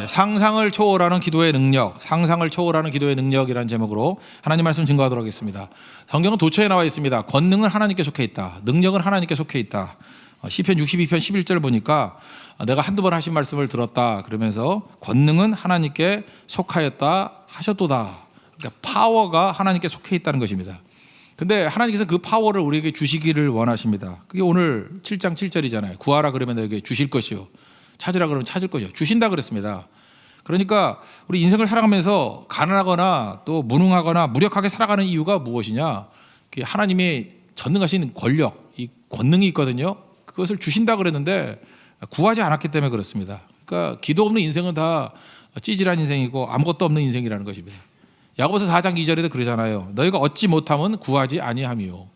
상상을 초월하는 기도의 능력, 상상을 초월하는 기도의 능력이라는 제목으로 하나님 말씀 증거하도록 하겠습니다. 성경은 도처에 나와 있습니다. 권능은 하나님께 속해 있다. 능력은 하나님께 속해 있다. 시편 62편 11절 보니까 내가 한두 번 하신 말씀을 들었다 그러면서 권능은 하나님께 속하였다 하셨도다. 그러니까 파워가 하나님께 속해 있다는 것입니다. 근데 하나님께서 그 파워를 우리에게 주시기를 원하십니다. 그게 오늘 7장 7절이잖아요. 구하라 그러면 너에게 주실 것이요, 찾으라 그러면 찾을 것이요, 주신다 그랬습니다. 그러니까 우리 인생을 살아가면서 가난하거나 또 무능하거나 무력하게 살아가는 이유가 무엇이냐? 하나님의 전능하신 권력, 이 권능이 있거든요. 그것을 주신다 그랬는데 구하지 않았기 때문에 그렇습니다. 그러니까 기도 없는 인생은 다 찌질한 인생이고 아무것도 없는 인생이라는 것입니다. 야고보서 4장 2절에도 그러잖아요. 너희가 얻지 못하면 구하지 아니함이요.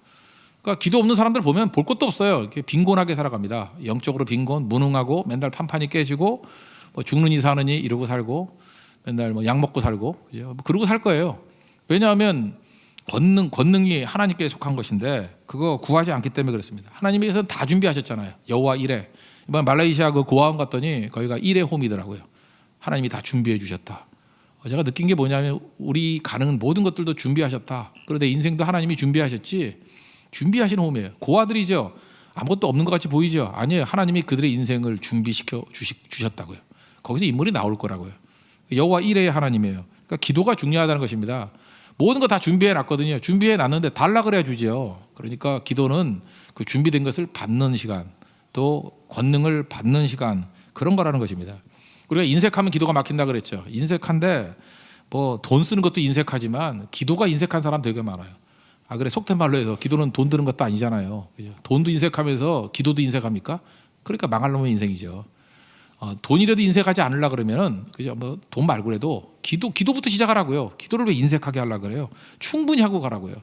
그러니까 기도 없는 사람들 보면 볼 것도 없어요. 이렇게 빈곤하게 살아갑니다. 영적으로 빈곤, 무능하고 맨날 판판이 깨지고 뭐 죽느니 사느니 이러고 살고 맨날 뭐 약 먹고 살고 그죠? 그러고 살 거예요. 왜냐하면 권능이 하나님께 속한 것인데 그거 구하지 않기 때문에 그렇습니다. 하나님께서는 다 준비하셨잖아요. 여호와 이레. 이번 말레이시아 그 고아원 갔더니 거기가 이레 홈이더라고요. 하나님이 다 준비해 주셨다. 제가 느낀 게 뭐냐면 우리 가는 모든 것들도 준비하셨다. 그런데 인생도 하나님이 준비하셨지, 준비하신 홈이에요. 고아들이죠. 아무것도 없는 것 같이 보이죠. 아니에요. 하나님이 그들의 인생을 준비시켜 주셨다고요. 거기서 인물이 나올 거라고요. 여호와 이레의 하나님이에요. 그러니까 기도가 중요하다는 것입니다. 모든 거 다 준비해 놨거든요. 준비해 놨는데 달라 그래야 주죠. 그러니까 기도는 그 준비된 것을 받는 시간, 또 권능을 받는 시간, 그런 거라는 것입니다. 우리가 인색하면 기도가 막힌다 그랬죠. 인색한데 뭐 돈 쓰는 것도 인색하지만 기도가 인색한 사람 되게 많아요. 그래, 속된 말로 해서 기도는 돈 드는 것도 아니잖아요. 그죠? 돈도 인색하면서 기도도 인색합니까? 그러니까 망할 놈의 인생이죠. 돈이라도 인색하지 않으려 그러면은 그죠? 뭐 돈 말고라도 기도부터 시작하라고요. 기도를 왜 인색하게 하려 그래요? 충분히 하고 가라고요.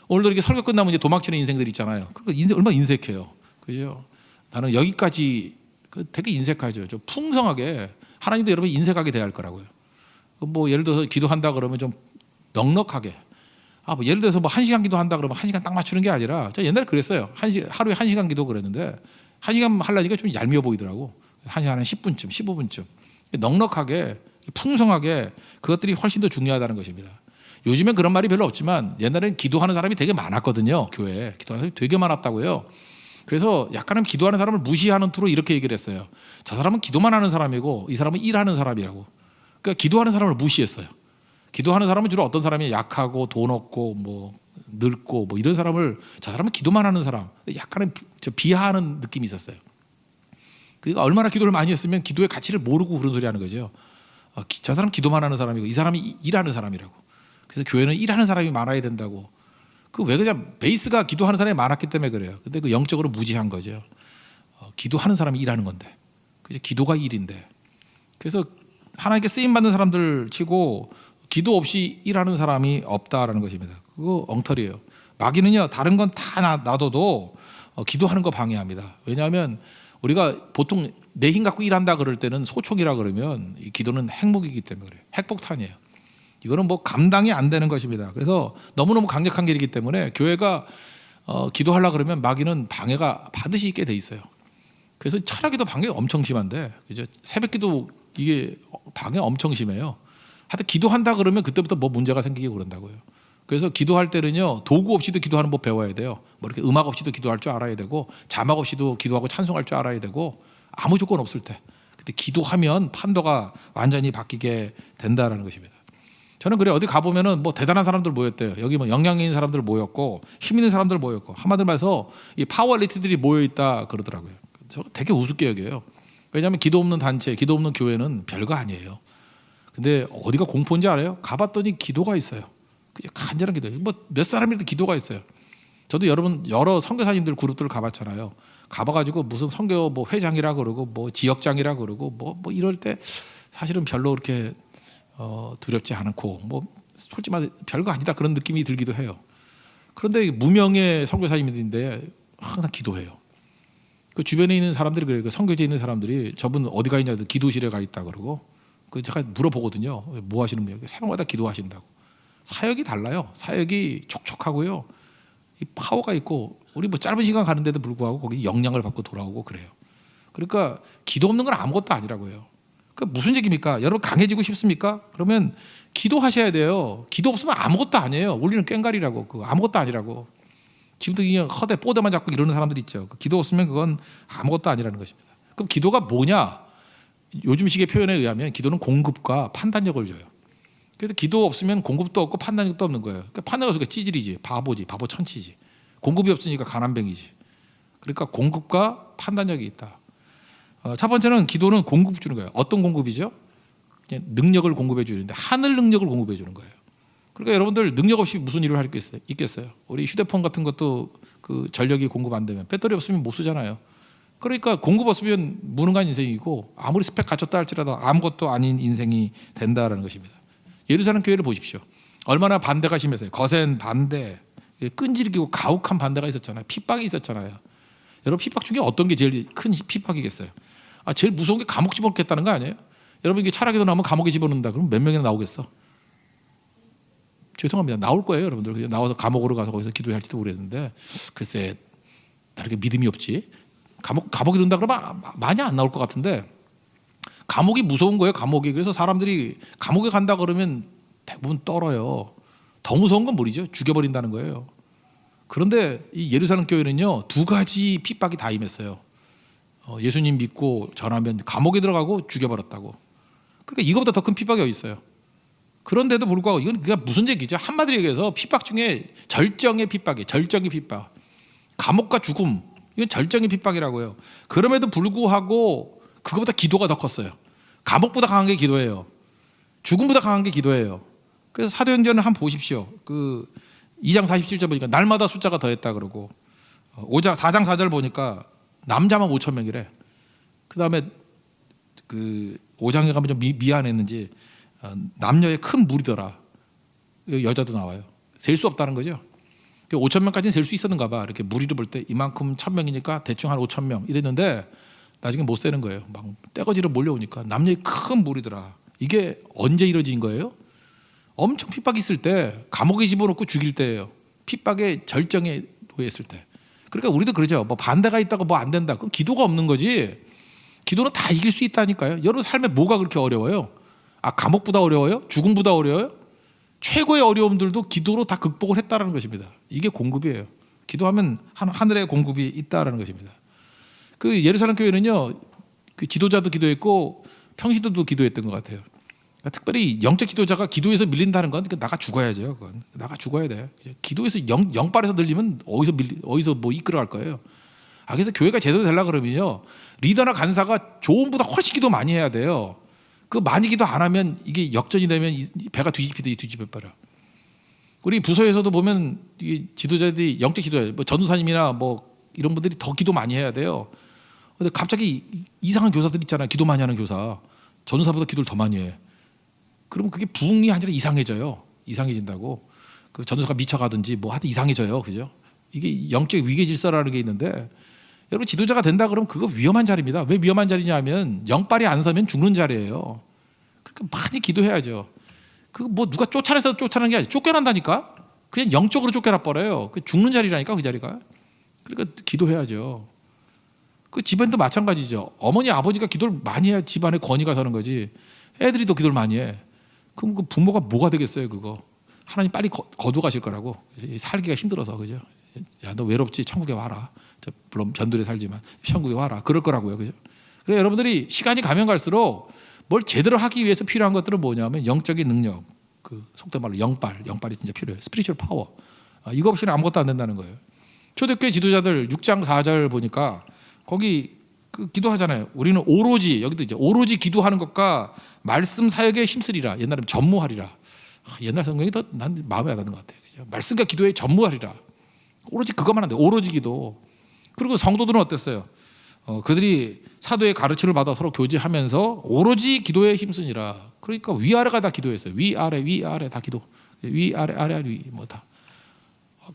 오늘도 이렇게 설교 끝나면 이제 도망치는 인생들 있잖아요. 그러니까 인생 얼마나 인색해요. 그죠? 나는 여기까지 되게 인색하죠. 좀 풍성하게. 하나님도 여러분 인색하게 대할 거라고요. 뭐 예를 들어서 기도한다 그러면 좀 넉넉하게. 뭐 예를 들어서 뭐 1시간 기도한다 그러면 1시간 딱 맞추는 게 아니라, 저 옛날에 그랬어요. 하루에 1시간 기도 그랬는데 1시간 하려니까 좀 얄미워 보이더라고. 1시간에 10분쯤, 15분쯤. 넉넉하게, 풍성하게, 그것들이 훨씬 더 중요하다는 것입니다. 요즘엔 그런 말이 별로 없지만 옛날엔 기도하는 사람이 되게 많았거든요. 교회에 기도하는 사람이 되게 많았다고요. 그래서 약간은 기도하는 사람을 무시하는 투로 이렇게 얘기를 했어요. 저 사람은 기도만 하는 사람이고 이 사람은 일하는 사람이라고. 그러니까 기도하는 사람을 무시했어요. 기도하는 사람은 주로 어떤 사람이 약하고 돈 없고 뭐 늙고 뭐 이런 사람을, 저 사람은 기도만 하는 사람, 약간은 비하하는 느낌이 있었어요. 그러니까 얼마나 기도를 많이 했으면 기도의 가치를 모르고 그런 소리 하는 거죠. 저 사람 기도만 하는 사람이고 이 사람이 일하는 사람이라고. 그래서 교회는 일하는 사람이 많아야 된다고. 왜 그냥 베이스가 기도하는 사람이 많았기 때문에 그래요. 근데 그 영적으로 무지한 거죠. 기도하는 사람이 일하는 건데, 그죠? 기도가 일인데. 그래서 하나님께 쓰임 받는 사람들 치고 기도 없이 일하는 사람이 없다라는 것입니다. 그거 엉터리예요. 마귀는요, 다른 건 다 놔둬도 기도하는 거 방해합니다. 왜냐하면 우리가 보통 내 힘 갖고 일한다 그럴 때는 소총이라 그러면 이 기도는 핵무기이기 때문에 그래요. 핵폭탄이에요. 이거는 뭐 감당이 안 되는 것입니다. 그래서 너무너무 강력한 길이기 때문에 교회가 기도하려고 그러면 마귀는 방해가 반드시 있게 돼 있어요. 그래서 철학기도 방해가 엄청 심한데, 그죠? 새벽기도 이게 방해 엄청 심해요. 하여튼 기도한다 그러면 그때부터 뭐 문제가 생기게 그런다고요. 그래서 기도할 때는요, 도구 없이도 기도하는 법 배워야 돼요. 뭐 이렇게 음악 없이도 기도할 줄 알아야 되고, 자막 없이도 기도하고 찬송할 줄 알아야 되고, 아무 조건 없을 때. 근데 기도하면 판도가 완전히 바뀌게 된다라는 것입니다. 저는 그래, 어디 가보면은 뭐 대단한 사람들 모였대요. 여기 뭐 영향 있는 사람들 모였고 힘 있는 사람들 모였고, 한마디로 말해서 이 파워리티들이 모여있다 그러더라고요. 저 되게 우습게 여겨요. 왜냐하면 기도 없는 단체, 기도 없는 교회는 별거 아니에요. 근데 어디가 공포인지 알아요? 가봤더니 기도가 있어요. 그냥 간절한 기도. 뭐 몇 사람이라도 기도가 있어요. 저도 여러 선교사님들 그룹들을 가봤잖아요. 가봐가지고 무슨 선교 뭐 회장이라 그러고 뭐 지역장이라 그러고 뭐 이럴 때 사실은 별로 그렇게 두렵지 않고, 뭐 솔직히 말해 별거 아니다 그런 느낌이 들기도 해요. 그런데 무명의 선교사님들인데 항상 기도해요. 그 주변에 있는 사람들이 그래요. 그 선교지에 있는 사람들이 저분 어디 가 있냐, 기도실에 가 있다 그러고, 제가 물어보거든요. 뭐 하시는 분이에요? 새벽마다 기도하신다고. 사역이 달라요. 사역이 촉촉하고요, 이 파워가 있고, 우리 뭐 짧은 시간 가는데도 불구하고 거기 영향을 받고 돌아오고 그래요. 그러니까 기도 없는 건 아무것도 아니라고요. 그 무슨 얘기입니까? 여러분 강해지고 싶습니까? 그러면 기도하셔야 돼요. 기도 없으면 아무것도 아니에요. 우리는 꽹가리라고 그 아무것도 아니라고. 지금도 그냥 허대 뽀대만 잡고 이러는 사람들이 있죠. 기도 없으면 그건 아무것도 아니라는 것입니다. 그럼 기도가 뭐냐? 요즘식의 표현에 의하면 기도는 공급과 판단력을 줘요. 그래서 기도 없으면 공급도 없고 판단력도 없는 거예요. 그러니까 판단력이 찌질이지, 바보지, 바보 천치지. 공급이 없으니까 가난뱅이지. 그러니까 공급과 판단력이 있다. 첫 번째는 기도는 공급 주는 거예요. 어떤 공급이죠? 그냥 능력을 공급해 주는데 하늘 능력을 공급해 주는 거예요. 그러니까 여러분들 능력 없이 무슨 일을 할 수 있겠어요? 우리 휴대폰 같은 것도 그 전력이 공급 안 되면 배터리 없으면 못 쓰잖아요. 그러니까 공급 없으면 무능한 인생이고 아무리 스펙 갖췄다 할지라도 아무것도 아닌 인생이 된다라는 것입니다. 예루살렘 교회를 보십시오. 얼마나 반대가 심했어요. 거센 반대, 끈질기고 가혹한 반대가 있었잖아요. 핍박이 있었잖아요. 여러분 핍박 중에 어떤 게 제일 큰 핍박이겠어요? 제일 무서운 게 감옥 집어넣겠다는 거 아니에요? 여러분 이게 차라기도 나오면 감옥에 집어넣는다. 그럼 몇 명이나 나오겠어? 죄송합니다. 나올 거예요, 여러분들. 그냥 나와서 감옥으로 가서 거기서 기도할지도 모르겠는데 글쎄 다르게 믿음이 없지. 감옥에 든다 그러면 많이 안 나올 것 같은데 감옥이 무서운 거예요. 감옥이. 그래서 사람들이 감옥에 간다 그러면 대부분 떨어요. 더 무서운 건 뭐죠? 죽여버린다는 거예요. 그런데 이 예루살렘 교회는요 2가지 핍박이 다 임했어요. 예수님 믿고 전하면 감옥에 들어가고 죽여버렸다고. 그러니까 이거보다 더 큰 핍박이 어디 있어요? 그런데도 불구하고 이건 그러니까 무슨 얘기죠? 한마디로 얘기해서 핍박 중에 절정의 핍박이에요. 절정의 핍박. 감옥과 죽음 이건 절정의 핍박이라고요. 그럼에도 불구하고 그거보다 기도가 더 컸어요. 감옥보다 강한 게 기도예요. 죽음보다 강한 게 기도예요. 그래서 사도행전을 한번 보십시오. 그 2장 47절 보니까 날마다 숫자가 더했다 그러고 4장 4절 보니까 남자만 5천 명이래. 그 다음에 그 5장에 가면 좀 미안했는지 남녀의 큰 무리더라. 여자도 나와요. 셀 수 없다는 거죠. 5천 명까지는 셀 수 있었는가 봐. 이렇게 무리를 볼 때 이만큼 1,000명이니까 대충 한 5천 명 이랬는데 나중에 못 세는 거예요. 막 떼거지로 몰려오니까 남녀의 큰 무리더라. 이게 언제 이루어진 거예요? 엄청 핍박이 있을 때 감옥에 집어넣고 죽일 때예요. 핍박의 절정에 놓였을 때. 그러니까 우리도 그러죠. 뭐 반대가 있다고 뭐 안 된다. 그건 기도가 없는 거지. 기도는 다 이길 수 있다니까요. 여러분 삶에 뭐가 그렇게 어려워요? 감옥보다 어려워요? 죽음보다 어려워요? 최고의 어려움들도 기도로 다 극복을 했다는 것입니다. 이게 공급이에요. 기도하면 하늘의 공급이 있다는 것입니다. 그 예루살렘 교회는요, 그 지도자도 기도했고 평신도도 기도했던 것 같아요. 그러니까 특별히 영적 지도자가 기도에서 밀린다는 건 나가 죽어야죠. 그건 나가 죽어야 돼. 기도에서 영빨에서 들리면 어디서 뭐 이끌어갈 거예요. 그래서 교회가 제대로 되려고 그러면요, 리더나 간사가 조언보다 훨씬 기도 많이 해야 돼요. 그 많이 기도 안 하면 이게 역전이 되면 배가 뒤집혀 버려. 우리 부서에서도 보면 이게 지도자들이 영적 지도자, 뭐 전도사님이나 뭐 이런 분들이 더 기도 많이 해야 돼요. 근데 갑자기 이상한 교사들 있잖아요. 기도 많이 하는 교사. 전도사보다 기도를 더 많이 해. 그러면 그게 부흥이 아니라 이상해져요. 이상해진다고. 그 전도사가 미쳐가든지 뭐 하여튼 이상해져요. 그죠? 이게 영적 위계 질서라는 게 있는데 여러분 지도자가 된다 그러면 그거 위험한 자리입니다. 왜 위험한 자리냐면 영빨이 안 서면 죽는 자리예요. 그러니까 많이 기도해야죠. 그 뭐 누가 쫓아내서 쫓아내는 게 아니라 쫓겨난다니까. 그냥 영적으로 쫓겨나 버려요. 그 죽는 자리라니까 그 자리가. 그러니까 기도해야죠. 그 집안도 마찬가지죠. 어머니 아버지가 기도를 많이 해야 집안에 권위가 서는 거지. 애들이 더 기도를 많이 해. 그럼 그 부모가 뭐가 되겠어요 그거. 하나님 빨리 거두가실 거라고. 살기가 힘들어서. 그죠? 야, 너 외롭지? 천국에 와라. 물론 변두리에 살지만 천국에 와라. 그럴 거라고요. 그죠? 그래서 여러분들이 시간이 가면 갈수록 뭘 제대로 하기 위해서 필요한 것들은 뭐냐면 영적인 능력, 그 속된 말로 영빨이 진짜 필요해요. 스피리추얼 파워. 이거 없이는 아무것도 안 된다는 거예요. 초대교회 지도자들 6장 4절 보니까 거기 그 기도하잖아요. 우리는 오로지, 여기도 이제 오로지 기도하는 것과 말씀 사역에 힘쓰리라. 옛날에 전무하리라. 옛날 성경이 더 난 마음에 와닿는 것 같아요. 그죠? 말씀과 기도에 전무하리라. 오로지 그것만 한대. 오로지 기도. 그리고 성도들은 어땠어요? 그들이 사도의 가르침을 받아 서로 교제하면서 오로지 기도에 힘쓰니라. 그러니까 위아래가 다 기도했어요. 위아래 다 기도. 위아래 위 뭐 다.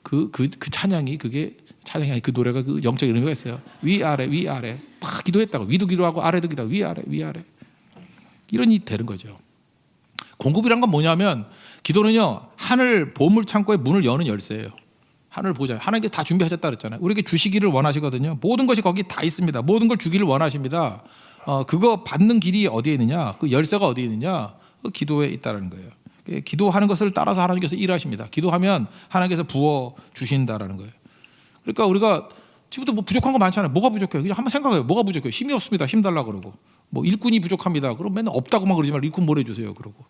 그 찬양이 그게 찬양이 아니 그 노래가 그 영적인 의미가 있어요. 위아래 다 기도했다고. 위도 기도하고 아래도 기도하고 위아래 이런 일이 되는 거죠. 공급이란 건 뭐냐면 기도는요 하늘 보물 창고의 문을 여는 열쇠예요. 하늘 보자. 하나님께 다 준비하셨다 그랬잖아요. 우리에게 주시기를 원하시거든요. 모든 것이 거기 다 있습니다. 모든 걸 주기를 원하십니다. 그거 받는 길이 어디에 있느냐? 그 열쇠가 어디에 있느냐? 그 기도에 있다라는 거예요. 기도하는 것을 따라서 하나님께서 일하십니다. 기도하면 하나님께서 부어 주신다라는 거예요. 그러니까 우리가 지금부터 뭐 부족한 거 많잖아요. 뭐가 부족해요? 그냥 한번 생각해요. 뭐가 부족해요? 힘이 없습니다. 힘 달라 그러고. 뭐 일꾼이 부족합니다. 그럼 맨날 없다고만 그러지 말고 일꾼 보내주세요. 그러고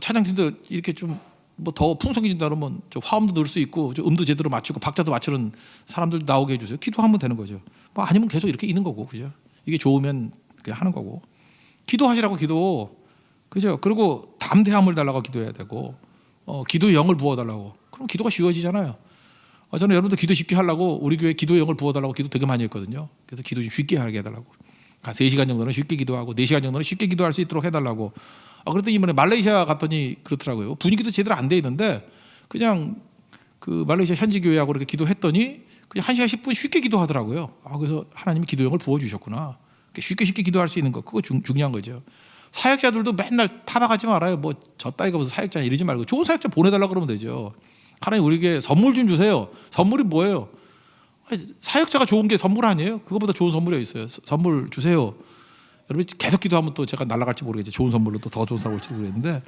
차장팀도 이렇게 좀 뭐 더 풍성해진다 그러면 화음도 넣을 수 있고 음도 제대로 맞추고 박자도 맞추는 사람들 나오게 해주세요. 기도하면 되는 거죠. 뭐 아니면 계속 이렇게 있는 거고, 그죠? 이게 좋으면 그냥 하는 거고. 기도하시라고 기도, 그죠? 그리고 담대함을 달라고 기도해야 되고, 기도의 영을 부어달라고. 그럼 기도가 쉬워지잖아요. 저는 여러분들 기도 쉽게 하려고 우리 교회 기도의 영을 부어달라고 기도 되게 많이 했거든요. 그래서 기도 좀 쉽게 하게 해달라고. 3시간 정도는 쉽게 기도하고 4시간 정도는 쉽게 기도할 수 있도록 해달라고. 그랬더니 이번에 말레이시아 갔더니 그렇더라고요. 분위기도 제대로 안 돼 있는데 그냥 그 말레이시아 현지 교회하고 이렇게 기도했더니 그냥 1시간 10분 쉽게 기도하더라고요. 그래서 하나님이 기도 영을 부어주셨구나. 쉽게 기도할 수 있는 거, 그거 중요한 거죠. 사역자들도 맨날 타박하지 말아요. 뭐 저 따위가 무슨 사역자 이러지 말고 좋은 사역자 보내달라고 그러면 되죠. 하나님 우리에게 선물 좀 주세요. 선물이 뭐예요? 사역자가 좋은 게 선물 아니에요? 그거보다 좋은 선물이 있어요. 선물 주세요. 여러분 계속 기도하면 또 제가 날아갈지 모르겠지. 좋은 선물로 또 더 좋은 사람 올지도 모르겠는데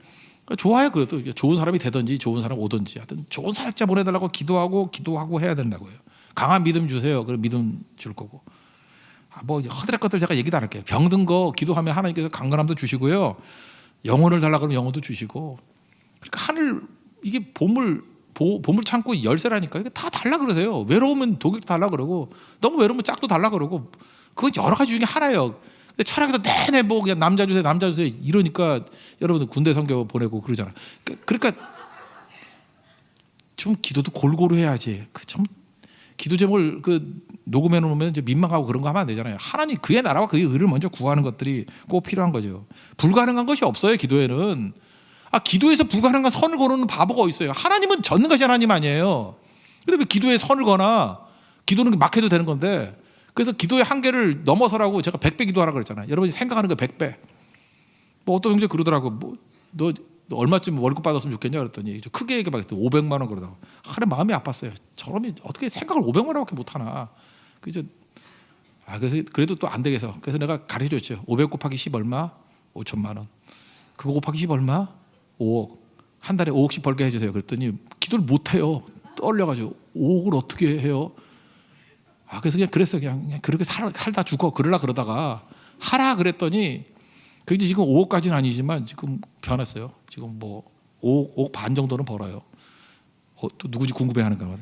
좋아요. 그것도 좋은 사람이 되든지 좋은 사람 오든지 하여튼 좋은 사역자 보내달라고 기도하고 해야 된다고요. 강한 믿음 주세요. 그럼 믿음 줄 거고. 뭐 허드렛 것들 제가 얘기도 안 할게요. 병든 거 기도하면 하나님께서 강건함도 주시고요. 영혼을 달라 그러면 영혼도 주시고. 그러니까 하늘 이게 보물 창고 열쇠라니까. 이게 다 달라 그러세요. 외로우면 독일도 달라 그러고 너무 외로우면 짝도 달라 그러고 그건 여러 가지 중에 하나예요. 근데 철학에서 내내 뭐 그냥 남자 주세요 이러니까 여러분들 군대 선교 보내고 그러잖아요. 그러니까 좀 기도도 골고루 해야지. 좀 기도 제목을 녹음해 놓으면 이제 민망하고 그런 거 하면 안 되잖아요. 하나님 그의 나라와 그의 의를 먼저 구하는 것들이 꼭 필요한 거죠. 불가능한 것이 없어요. 기도에는. 기도에서 불가능한 선을 거는 바보가 어디 있어요? 하나님은 전능하신 하나님 아니에요. 근데 왜 기도에 선을 거나? 기도는 막 해도 되는 건데. 그래서 기도의 한계를 넘어서라고 제가 100배 기도하라고 그랬잖아요. 여러분이 생각하는 거 100배. 뭐 어떤 형제 그러더라고. 뭐 너 얼마쯤 월급 받았으면 좋겠냐 그랬더니 크게 얘기해봤더니 500만 원 그러다가 하루 마음이 아팠어요. 저놈이 어떻게 생각을 500만 원밖에 못하나. 그래서 그래도 또 안 되겠어. 그래서 내가 가르쳐줬죠. 500 곱하기 10 얼마? 5천만 원. 그거 곱하기 10 얼마? 5억. 한 달에 5억씩 벌게 해주세요. 그랬더니 기도를 못해요. 떨려가지고 5억을 어떻게 해요? 그래서 그냥 그랬어요. 그냥 그렇게 살다 죽어 그러다가 하라 그랬더니 그게 지금 5억까지는 아니지만 지금 변했어요. 지금 뭐 5억 반 정도는 벌어요. 또 누구지 궁금해하는 거예요.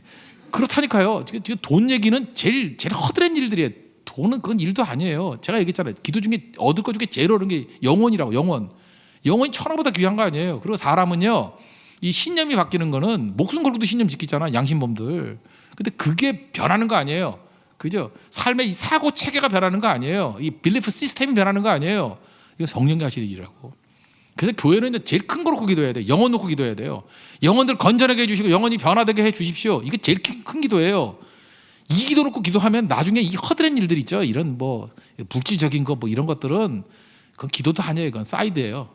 그렇다니까요. 지금 돈 얘기는 제일 허드렛 일들이에요. 돈은 그건 일도 아니에요. 제가 얘기했잖아요. 기도 중에 얻을 것 중에 제일 어려운 게 영혼이라고. 영혼이 천하보다 귀한 거 아니에요. 그리고 사람은요, 이 신념이 바뀌는 거는 목숨 걸고도 신념 지키잖아, 양심범들. 근데 그게 변하는 거 아니에요. 그죠? 삶의 이 사고 체계가 변하는 거 아니에요. 이 빌리프 시스템이 변하는 거 아니에요. 이거 성령이 하시는 일이라고. 그래서 교회는 이제 제일 큰 거 놓고 기도해야 돼요. 영혼 놓고 기도해야 돼요. 영혼들 건전하게 해주시고 영혼이 변화되게 해주십시오. 이게 제일 큰 기도예요. 이 기도 놓고 기도하면 나중에 이 허드렛 일들 있죠. 이런 뭐 물질적인 거 뭐 이런 것들은 그건 기도도 아니에요. 그건 사이드예요.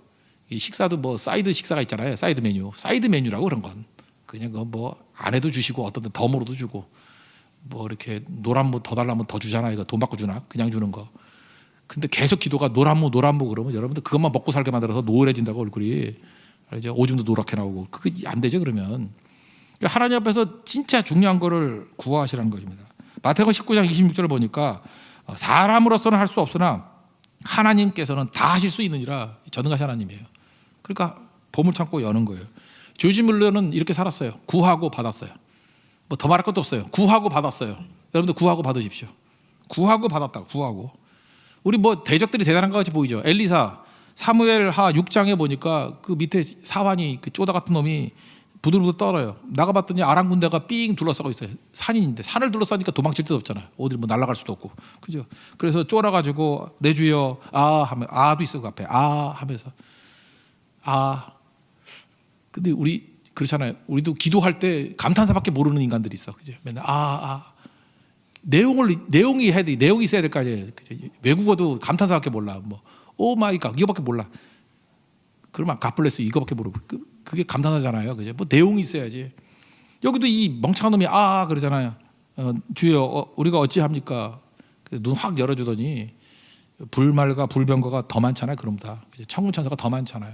이 식사도 뭐 사이드 식사가 있잖아요. 사이드 메뉴라고 그런 건 그냥 뭐 안 해도 주시고 어떤 데 덤으로도 주고 뭐 이렇게 노란무 더 달라면 더 주잖아요. 이거 돈 받고 주나? 그냥 주는 거. 근데 계속 기도가 노란무 그러면 여러분들 그것만 먹고 살게 만들어서 노을해진다고 얼굴이. 이제 오줌도 노랗게 나오고 그게 안 되죠. 그러면 그러니까 하나님 앞에서 진짜 중요한 거를 구하시라는 것입니다. 마태복음 19장 26절을 보니까 사람으로서는 할 수 없으나 하나님께서는 다 하실 수 있느니라. 전능하신 하나님이에요. 그러니까 보물창고 여는 거예요. 조지 물러는 이렇게 살았어요. 구하고 받았어요. 뭐 더 말할 것도 없어요. 구하고 받았어요. 여러분들 구하고 받으십시오. 구하고 받았다. 구하고. 우리 뭐 대적들이 대단한 것 같이 보이죠. 엘리사 사무엘하 6장에 보니까 그 밑에 사환이 그 쪼다 같은 놈이 부들부들 떨어요. 나가봤더니 아람 군대가 삥 둘러싸고 있어요. 산인데 산을 둘러싸니까 도망칠 데도 없잖아요. 어디 뭐 날아갈 수도 없고, 그죠? 그래서 쫄아가지고 내 주여 하면 아도 있어 그 앞에 하면서 근데 우리 그렇잖아요. 우리도 기도할 때 감탄사밖에 모르는 인간들이 있어, 그죠? 맨날 내용이 해야 돼. 내용이 있어야 될 거 아니에요. 외국어도 감탄사밖에 몰라. 뭐 오 마이 갓 이거밖에 몰라. 그러면 갓블레스 이거밖에 모르고 그게 감탄사잖아요. 그죠? 뭐 내용이 있어야지. 여기도 이 멍청한 놈이 그러잖아요. 주여 우리가 어찌합니까? 눈 확 열어주더니 불말과 불병거가 더 많잖아요. 그럼보다 천군 천사가 더 많잖아요.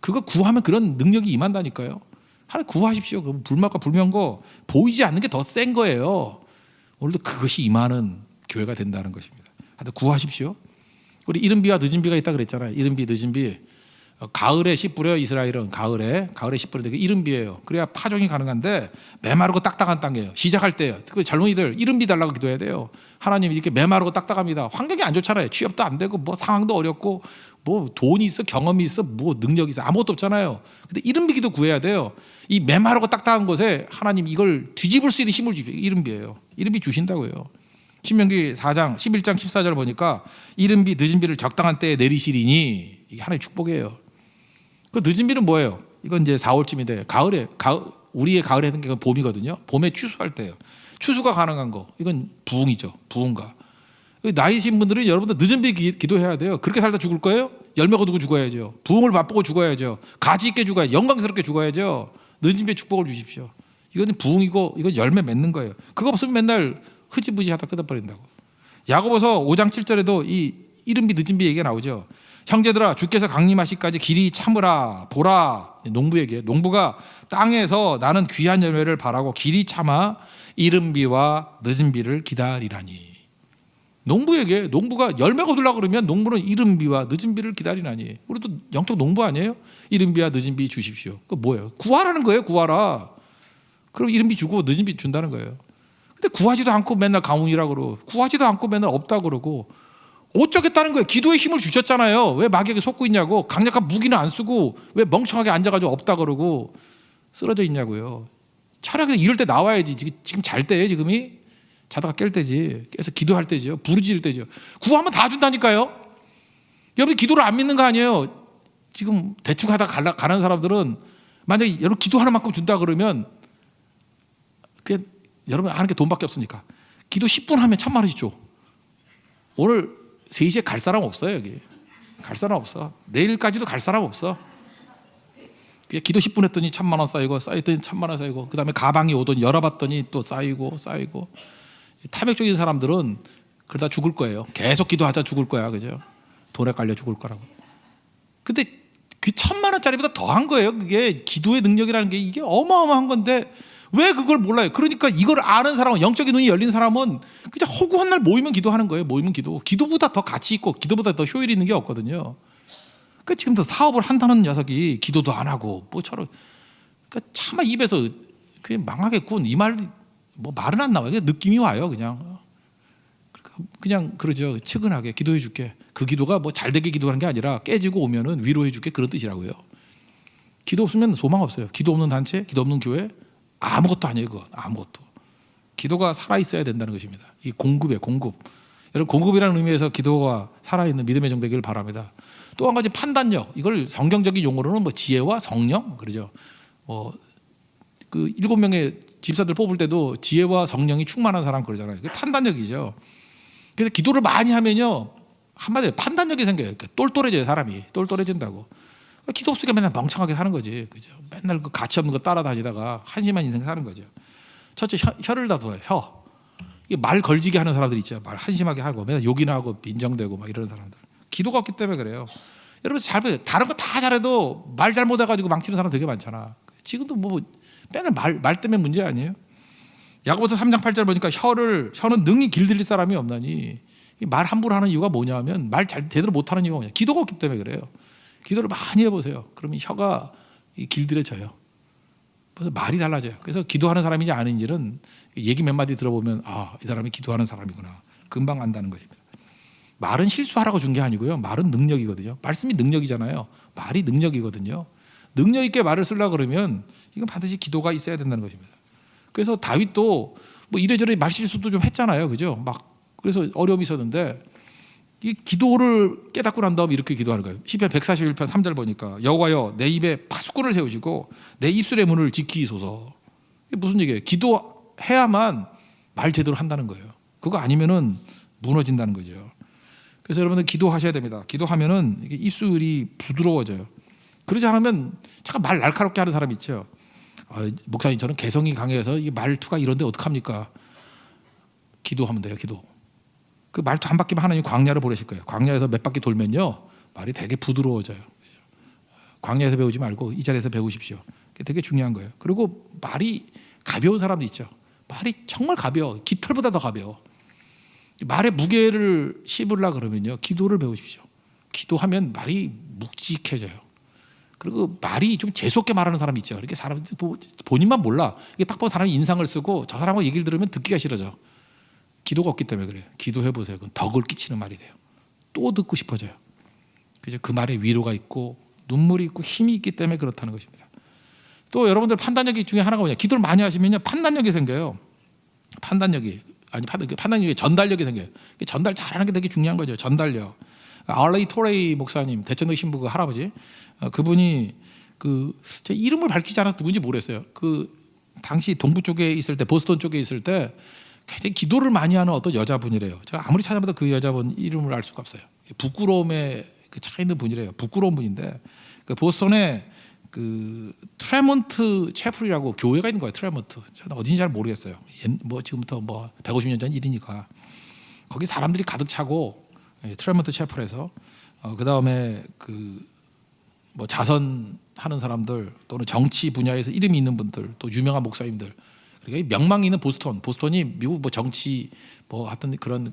그거 구하면 그런 능력이 임한다니까요. 하나님 구하십시오. 그럼 불말과 불병거 보이지 않는 게 더 센 거예요. 오늘도 그것이 임하는 교회가 된다는 것입니다. 하여튼 구하십시오. 우리 이른 비와 늦은 비가 있다 그랬잖아요. 이른 비, 늦은 비. 가을에 씨 뿌려요. 이스라엘은 가을에 씨 뿌리는데 이른 비예요. 그래야 파종이 가능한데 메마르고 딱딱한 땅이에요. 시작할 때요. 특히 젊은이들 이른 비 달라고 기도해야 돼요. 하나님 이렇게 메마르고 딱딱합니다. 환경이 안 좋잖아요. 취업도 안 되고 뭐 상황도 어렵고 뭐 돈이 있어, 경험이 있어, 뭐 능력이 있어, 아무것도 없잖아요. 근데 이른 비 기도 구해야 돼요. 이 메마르고 딱딱한 곳에 하나님 이걸 뒤집을 수 있는 힘을 주십시오. 이른 비예요. 이른 비 주신다고요. 신명기 4장 11장 14절 보니까 이른 비 늦은 비를 적당한 때에 내리시리니 이게 하나님의 축복이에요. 그 늦은 비는 뭐예요? 이건 이제 4월쯤인데 우리의 가을에 하는 게 봄이거든요. 봄에 추수할 때예요. 추수가 가능한 거 이건 부흥이죠. 부흥가. 나이신 분들은 여러분들 늦은 비 기도해야 돼요. 그렇게 살다 죽을 거예요? 열매 거두고 죽어야죠. 부흥을 맛보고 죽어야죠. 가치 있게 죽어야죠. 영광스럽게 죽어야죠. 늦은 비에 축복을 주십시오. 이건 부흥이고 이건 열매 맺는 거예요. 그거 없으면 맨날 흐지부지 하다 끊어버린다고. 야고보서 5장 7절에도 이 이른 비 늦은 비 얘기가 나오죠. 형제들아 주께서 강림하시기까지 길이 참으라 보라. 농부에게 농부가 땅에서 나는 귀한 열매를 바라고 길이 참아 이른 비와 늦은 비를 기다리라니. 농부에게 농부가 열매가 얻으려고 그러면 농부는 이른 비와 늦은 비를 기다리라니. 우리도 영적 농부 아니에요? 이른 비와 늦은 비 주십시오. 그 뭐예요? 구하라는 거예요. 구하라. 그럼 이른 비 주고 늦은 비 준다는 거예요. 근데 구하지도 않고 맨날 가뭄이라고 그러고 구하지도 않고 맨날 없다고 그러고 어쩌겠다는 거예요. 기도에 힘을 주셨잖아요. 왜 마귀에게 속고 있냐고. 강력한 무기는 안 쓰고 왜 멍청하게 앉아가지고 없다 그러고 쓰러져 있냐고요. 차라리 이럴 때 나와야지. 지금 잘 때예요. 지금이 자다가 깰 때지. 깨서 기도할 때죠. 부르짖을 때죠. 구하면 다 준다니까요. 여러분 기도를 안 믿는 거 아니에요. 지금 대충 하다 가는 사람들은 만약에 여러분 기도하는 만큼 준다 그러면 그냥 여러분 하는 게 돈밖에 없으니까 기도 10분 하면 1,000,000원씩 줘. 오늘 3시에 갈 사람 없어요. 여기 갈 사람 없어. 내일까지도 갈 사람 없어. 그냥 기도 10분 했더니 1,000,000원 쌓이고 쌓였더니 1,000,000원 쌓이고 그 다음에 가방이 오더니 열어봤더니 또 쌓이고 탐욕적인 사람들은 그러다 죽을 거예요. 계속 기도하다 죽을 거야. 그죠? 돈에 깔려 죽을 거라고. 근데 그 1,000,000원짜리보다 더한 거예요. 그게 기도의 능력이라는 게 이게 어마어마한 건데 왜 그걸 몰라요? 그러니까 이걸 아는 사람은 영적인 눈이 열린 사람은 그냥 허구한 날 모이면 기도하는 거예요. 모이면 기도보다 더 가치 있고 기도보다 더 효율 있는 게 없거든요. 그러니까 지금도 사업을 한다는 녀석이 기도도 안 하고 뭐처럼 그러니까 차마 입에서 그냥 망하겠군 이 말 뭐 말은 안 나와요. 그냥 느낌이 와요. 그냥 그러죠. 측은하게 기도해 줄게. 그 기도가 뭐 잘되게 기도하는 게 아니라 깨지고 오면은 위로해 줄게 그런 뜻이라고요. 기도 없으면 소망 없어요. 기도 없는 단체, 기도 없는 교회 아무것도 아니에요. 그거 아무것도. 기도가 살아 있어야 된다는 것입니다. 이 공급이에요. 공급. 여러분 공급이라는 의미에서 기도가 살아있는 믿음의 종 되기를 바랍니다. 또 한 가지 판단력. 이걸 성경적인 용어로는 뭐 지혜와 성령 그러죠. 그 7명의 집사들 뽑을 때도 지혜와 성령이 충만한 사람 그러잖아요. 그게 판단력이죠. 그래서 기도를 많이 하면요 한마디로 판단력이 생겨요. 그러니까 똘똘해져요. 사람이 똘똘해진다고. 기도 없으니까 맨날 멍청하게 사는 거지. 그죠? 맨날 그 가치 없는 거 따라다니다가 한심한 인생 사는 거죠. 첫째 혀를 다둬요. 혀. 이게 말 걸지게 하는 사람들 있죠. 말 한심하게 하고 맨날 욕이나 하고 빈정대고 막 이런 사람들. 기도가 없기 때문에 그래요. 여러분 잘 보세요. 다른 거 다 잘해도 말 잘못해가지고 망치는 사람 되게 많잖아. 지금도 뭐 맨날 말 때문에 문제 아니에요? 야고보서 3장 8절 보니까 혀는 능히 길들일 사람이 없나니 말 함부로 하는 이유가 뭐냐면 말 제대로 못하는 이유가 뭐냐. 기도가 없기 때문에 그래요. 기도를 많이 해보세요. 그러면 혀가 길들여져요. 그래서 말이 달라져요. 그래서 기도하는 사람인지 아닌지는 얘기 몇 마디 들어보면 이 사람이 기도하는 사람이구나. 금방 안다는 것입니다. 말은 실수하라고 준 게 아니고요. 말은 능력이거든요. 말씀이 능력이잖아요. 말이 능력이거든요. 능력 있게 말을 쓰려고 그러면 이건 반드시 기도가 있어야 된다는 것입니다. 그래서 다윗도 뭐 이래저래 말 실수도 좀 했잖아요. 그죠? 그래서 어려움이 있었는데 이 기도를 깨닫고 난 다음에 이렇게 기도하는 거예요. 시편 141편 3절 보니까 여호와여 내 입에 파수꾼을 세우시고 내 입술의 문을 지키소서. 이게 무슨 얘기예요? 기도해야만 말 제대로 한다는 거예요. 그거 아니면은 무너진다는 거죠. 그래서 여러분들 기도하셔야 됩니다. 기도하면은 이게 입술이 부드러워져요. 그러지 않으면 잠깐 말 날카롭게 하는 사람 있죠. 목사님 저는 개성이 강해서 이 말투가 이런데 어떡합니까? 기도하면 돼요. 기도. 그 말도 한 바퀴만 하나님 광야를 보내실 거예요. 광야에서 몇 바퀴 돌면요 말이 되게 부드러워져요. 광야에서 배우지 말고 이 자리에서 배우십시오. 그게 되게 중요한 거예요. 그리고 말이 가벼운 사람도 있죠. 말이 정말 가벼워. 깃털보다 더 가벼워. 말의 무게를 씹으려고 그러면요 기도를 배우십시오. 기도하면 말이 묵직해져요. 그리고 말이 좀 재수없게 말하는 사람이 있죠. 이렇게 사람 본인만 몰라. 이게 딱 보면 사람이 인상을 쓰고 저 사람하고 얘기를 들으면 듣기가 싫어져. 기도가 없기 때문에 그래요. 기도해 보세요. 그건 덕을 끼치는 말이 돼요. 또 듣고 싶어져요. 그죠? 그 말에 위로가 있고 눈물이 있고 힘이 있기 때문에 그렇다는 것입니다. 또 여러분들 판단력이 중에 하나가 뭐냐? 기도를 많이 하시면요 판단력이 생겨요. 판단력이 전달력이 생겨요. 전달 잘하는 게 되게 중요한 거죠. 전달력. 알레이 토레이 목사님, 대천동 신부 그 할아버지, 그분이 제 이름을 밝히지 않아서 누군지 모르겠어요. 당시 동부 쪽에 있을 때, 보스턴 쪽에 있을 때 굉장히 기도를 많이 하는 어떤 여자분이래요. 제가 아무리 찾아봐도 그 여자분 이름을 알 수가 없어요. 부끄러움에 차 있는 분이래요. 부끄러운 분인데 보스턴에 트레몬트 채플이라고 교회가 있는 거예요. 트레몬트. 저는 어딘지 잘 모르겠어요. 지금부터 150년 전 일이니까 거기 사람들이 가득 차고 트레몬트 채플에서 그 다음에 자선하는 사람들 또는 정치 분야에서 이름이 있는 분들 또 유명한 목사님들 그러니까 명망이 있는 보스턴이 미국 정치 하여튼 그런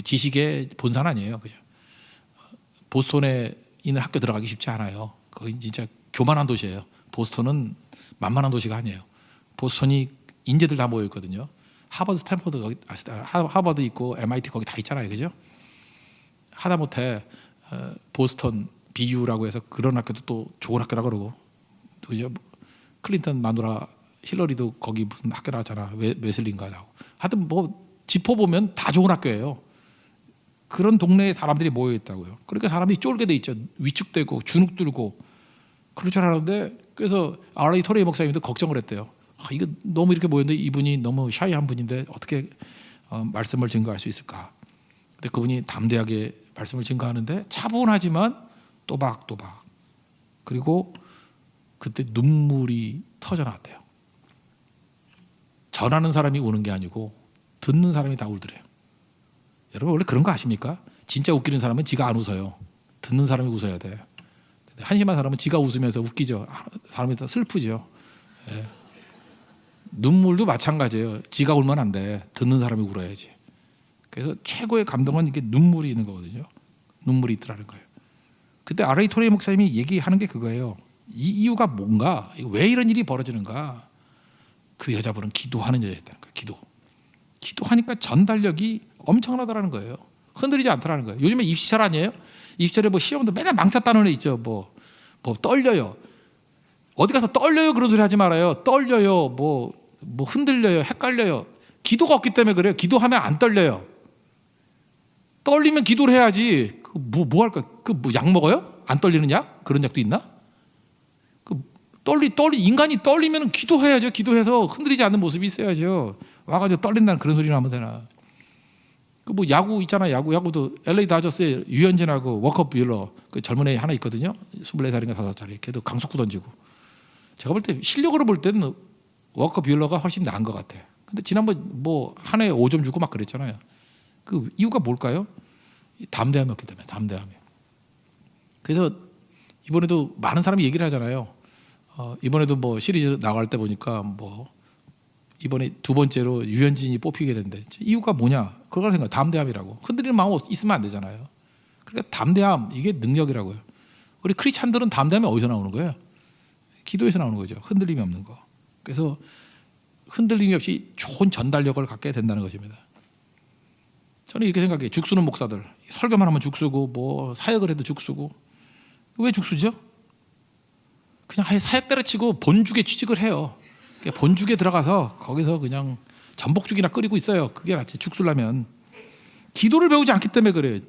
지식의 본산 아니에요. 그죠? 보스턴에 있는 학교 들어가기 쉽지 않아요. 거기 진짜 교만한 도시예요. 보스턴은 만만한 도시가 아니에요. 보스턴이 인재들 다 모여 있거든요. 하버드, 스탠퍼드 거기 하버드 있고 MIT 거기 다 있잖아요, 그죠? 하다못해 보스턴 BU라고 해서 그런 학교도 또 좋은 학교라 그러고, 그죠? 클린턴 마누라 힐러리도 거기 무슨 학교 나왔잖아, 웨슬리인가 하고. 하여튼 짚어 보면 다 좋은 학교예요. 그런 동네에 사람들이 모여 있다고요. 그러니까 사람들이 쫄게 돼 있죠. 위축되고 주눅 들고. 그럴 줄 알았는데 그래서 알레이 토레이 목사님도 걱정을 했대요. 이거 너무 이렇게 모였는데 이분이 너무 샤이한 분인데 어떻게 말씀을 증거할 수 있을까? 근데 그분이 담대하게 말씀을 증거하는데 차분하지만 또박또박. 그리고 그때 눈물이 터져 나왔대요. 전하는 사람이 우는 게 아니고 듣는 사람이 다 울더래요. 여러분 원래 그런 거 아십니까? 진짜 웃기는 사람은 지가 안 웃어요. 듣는 사람이 웃어야 돼. 한심한 사람은 지가 웃으면서 웃기죠. 사람이 더 슬프죠. 예. 눈물도 마찬가지예요. 지가 울면 안 돼. 듣는 사람이 울어야지. 그래서 최고의 감동은 이게 눈물이 있는 거거든요. 눈물이 있더라는 거예요. 그때 알레이 토레이 목사님이 얘기하는 게 그거예요. 이 이유가 뭔가? 왜 이런 일이 벌어지는가? 그 여자분은 기도하는 여자였다는 거예요. 기도하니까 전달력이 엄청나다라는 거예요. 흔들리지 않더라는 거예요. 요즘에 입시철 아니에요? 입시철에 시험도 맨날 망쳤다는 애 있죠. 떨려요. 어디 가서 떨려요 그런 소리 하지 말아요. 떨려요. 흔들려요. 헷갈려요. 기도가 없기 때문에 그래요. 기도하면 안 떨려요. 떨리면 기도를 해야지. 뭐 할까? 약 먹어요? 안 떨리는 약? 그런 약도 있나? 인간이 떨리면 기도해야죠. 기도해서 흔들리지 않는 모습이 있어야죠. 와가지고 떨린다는 그런 소리를 하면 되나? 야구 있잖아요. 야구도 LA 다저스의 유현진하고 워커 뷰러 젊은 애 하나 있거든요. 24살인가 5살이. 걔도 강속구 던지고. 제가 볼 때 실력으로 볼 때는 워커 뷰러가 훨씬 나은 것 같아. 근데 지난번 한 해에 5점 주고 막 그랬잖아요. 그 이유가 뭘까요? 담대함이 없기 때문에. 담대함이. 그래서 이번에도 많은 사람이 얘기를 하잖아요. 이번에도 시리즈 나갈 때 보니까 이번에 두 번째로 유현진이 뽑히게 된대. 이유가 뭐냐? 그걸 생각. 담대함이라고. 흔들리는 마음 있으면 안 되잖아요. 그러니까 담대함 이게 능력이라고요. 우리 크리스찬들은 담대함이 어디서 나오는 거예요? 기도에서 나오는 거죠. 흔들림이 없는 거. 그래서 흔들림이 없이 좋은 전달력을 갖게 된다는 것입니다. 저는 이렇게 생각해요. 죽쓰는 목사들 설교만 하면 죽쓰고 사역을 해도 죽쓰고. 왜 죽쓰죠? 그냥 아예 사역 때려치고 본죽에 취직을 해요. 본죽에 들어가서 거기서 그냥 전복죽이나 끓이고 있어요. 그게 낫지. 죽쓰려면. 기도를 배우지 않기 때문에 그래요.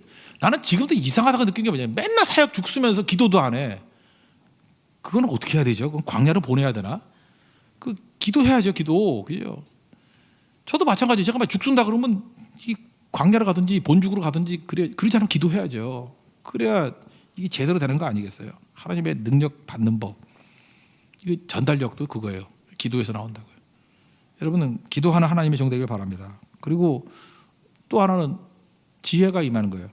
나는 지금도 이상하다고 느낀 게 뭐냐면 맨날 사역 죽쓰면서 기도도 안 해. 그건 어떻게 해야 되죠? 그건 광야로 보내야 되나? 기도해야죠. 기도. 그죠? 저도 마찬가지예요. 제가 죽순다 그러면 이 광야로 가든지 본죽으로 가든지 그러지 않으면 기도해야죠. 그래야 이게 제대로 되는 거 아니겠어요? 하나님의 능력 받는 법. 이 전달력도 그거예요. 기도에서 나온다고요. 여러분은 기도하는 하나님의 종 되길 바랍니다. 그리고 또 하나는 지혜가 임하는 거예요.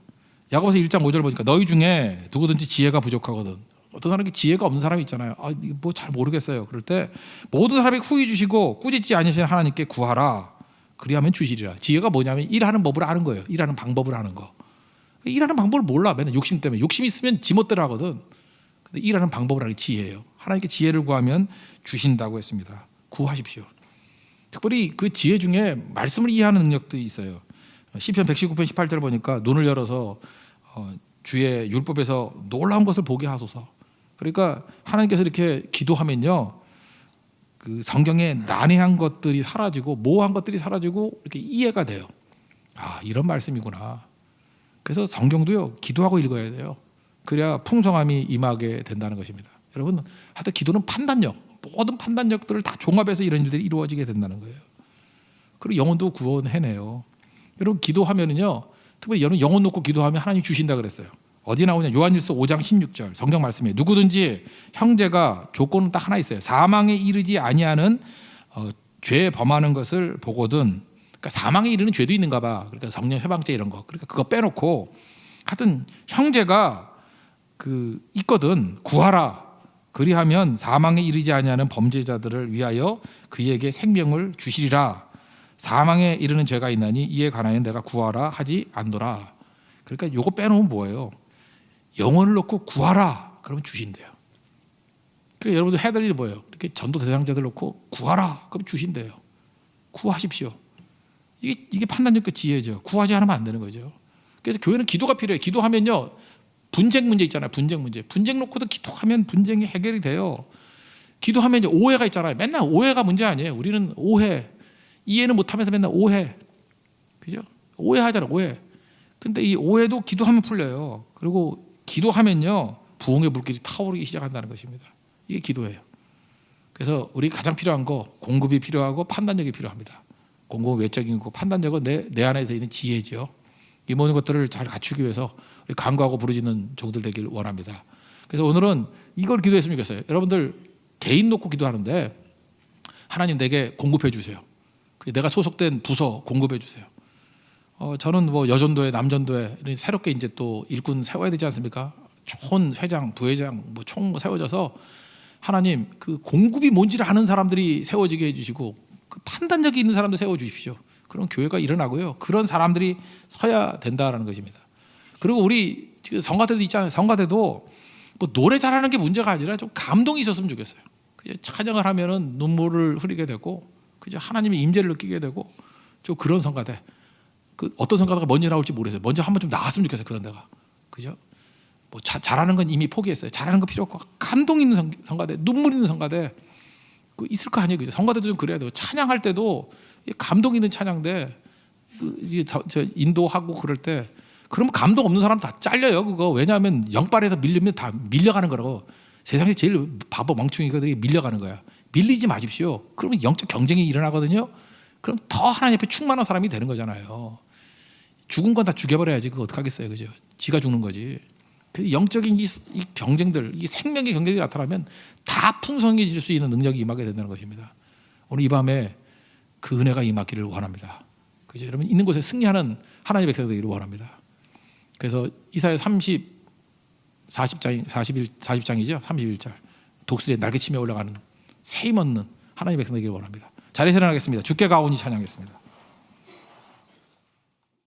야고보서 1장 5절 보니까 너희 중에 누구든지 지혜가 부족하거든. 어떤 사람이 지혜가 없는 사람이 있잖아요. 뭐 잘 모르겠어요. 그럴 때 모든 사람이 후히 주시고 꾸짖지 아니하시는 하나님께 구하라. 그리하면 주시리라. 지혜가 뭐냐면 일하는 법을 아는 거예요. 일하는 방법을 아는 거. 일하는 방법을 몰라. 맨날 욕심 때문에. 욕심 있으면 지멋대로 하거든. 근데 일하는 방법을 아는 게 지혜예요. 하나님께 지혜를 구하면 주신다고 했습니다. 구하십시오. 특별히 그 지혜 중에 말씀을 이해하는 능력도 있어요. 시편 119편 18절 보니까 눈을 열어서 주의 율법에서 놀라운 것을 보게 하소서. 그러니까 하나님께서 이렇게 기도하면요, 그 성경에 난해한 것들이 사라지고 모호한 것들이 사라지고 이렇게 이해가 돼요. 아, 이런 말씀이구나. 그래서 성경도요, 기도하고 읽어야 돼요. 그래야 풍성함이 임하게 된다는 것입니다. 여러분, 하여튼 기도는 판단력, 모든 판단력들을 다 종합해서 이런 일들이 이루어지게 된다는 거예요. 그리고 영혼도 구원해내요. 여러분, 기도하면은요, 특별히 영혼 놓고 기도하면 하나님 주신다 그랬어요. 어디 나오냐? 요한일서 5장 16절 성경 말씀에 누구든지 형제가 조건은 딱 하나 있어요. 사망에 이르지 아니하는 죄 범하는 것을 보거든. 그러니까 사망에 이르는 죄도 있는가 봐. 그러니까 성령 해방죄 이런 거. 그러니까 그거 빼놓고 하여튼 형제가 그 있거든. 구하라. 그리하면 사망에 이르지 아니하는 범죄자들을 위하여 그에게 생명을 주시리라. 사망에 이르는 죄가 있나니 이에 관하여 내가 구하라 하지 않노라. 그러니까 요거 빼놓으면 뭐예요? 영혼을 놓고 구하라. 그러면 주신대요. 그래서 여러분들 해야 될 일이 뭐예요? 이렇게 전도 대상자들 놓고 구하라. 그럼 주신대요. 구하십시오. 이게 판단력과 지혜죠. 구하지 않으면 안 되는 거죠. 그래서 교회는 기도가 필요해요. 기도하면요, 분쟁 문제 있잖아요. 분쟁 문제. 분쟁 놓고도 기도하면 분쟁이 해결이 돼요. 기도하면 이제 오해가 있잖아요. 맨날 오해가 문제 아니에요. 우리는 오해. 이해는 못하면서 맨날 오해. 그죠? 오해하잖아요. 오해. 근데 이 오해도 기도하면 풀려요. 그리고 기도하면요, 부흥의 물길이 타오르기 시작한다는 것입니다. 이게 기도예요. 그래서 우리 가장 필요한 거, 공급이 필요하고 판단력이 필요합니다. 공급은 외적인 거고 판단력은 내 안에서 있는 지혜죠. 이 모든 것들을 잘 갖추기 위해서 우리 간구하고 부르짖는 종들 되길 원합니다. 그래서 오늘은 이걸 기도했으면 좋겠어요. 여러분들 개인 놓고 기도하는데 하나님 내게 공급해 주세요. 내가 소속된 부서 공급해 주세요. 저는 뭐 여전도회, 남전도회 새롭게 이제 또 일꾼 세워야 되지 않습니까? 촌 회장, 부회장, 뭐 총 세워져서 하나님 그 공급이 뭔지를 아는 사람들이 세워지게 해주시고 그 판단력이 있는 사람들 세워주십시오. 그런 교회가 일어나고요. 그런 사람들이 서야 된다라는 것입니다. 그리고 우리 성가대도 있잖아요. 성가대도 뭐 노래 잘하는 게 문제가 아니라 좀 감동이 있었으면 좋겠어요. 그냥 찬양을 하면은 눈물을 흐리게 되고, 그죠? 하나님의 임재를 느끼게 되고, 좀 그런 성가대. 그 어떤 성가대가 먼저 나올지 모르겠어요. 먼저 한번 좀 나왔으면 좋겠어요. 그런 데가, 그죠? 뭐 잘하는 건 이미 포기했어요. 잘하는 거 필요 없고 감동 있는 성가대, 눈물 있는 성가대 그 있을 거 아니에요. 그죠? 성가대도 좀 그래야 돼요. 찬양할 때도 감동 있는 찬양대 저 인도하고 그럴 때 그러면 감동 없는 사람 다 잘려요. 그거 왜냐하면 영빨에서 밀리면 다 밀려가는 거라고. 세상에 제일 바보 멍충이들이 밀려가는 거야. 밀리지 마십시오. 그러면 영적 경쟁이 일어나거든요. 그럼 더 하나님 앞에 충만한 사람이 되는 거잖아요. 죽은 건 다 죽여버려야지. 그거 어떡하겠어요, 그죠? 지가 죽는 거지. 영적인 이 경쟁들, 이 생명의 경쟁이 나타나면 다 풍성해질 수 있는 능력이 임하게 된다는 것입니다. 오늘 이 밤에 그 은혜가 임하기를 원합니다. 그죠? 여러분 있는 곳에 승리하는 하나님의 백성들 되기를 원합니다. 그래서 이사야 40장이죠. 31절. 독수리의 날개치며 올라가는 새 힘 얻는 하나님의 백성 되기를 원합니다. 자리에서 일어나겠습니다. 주께 가오니 찬양했습니다.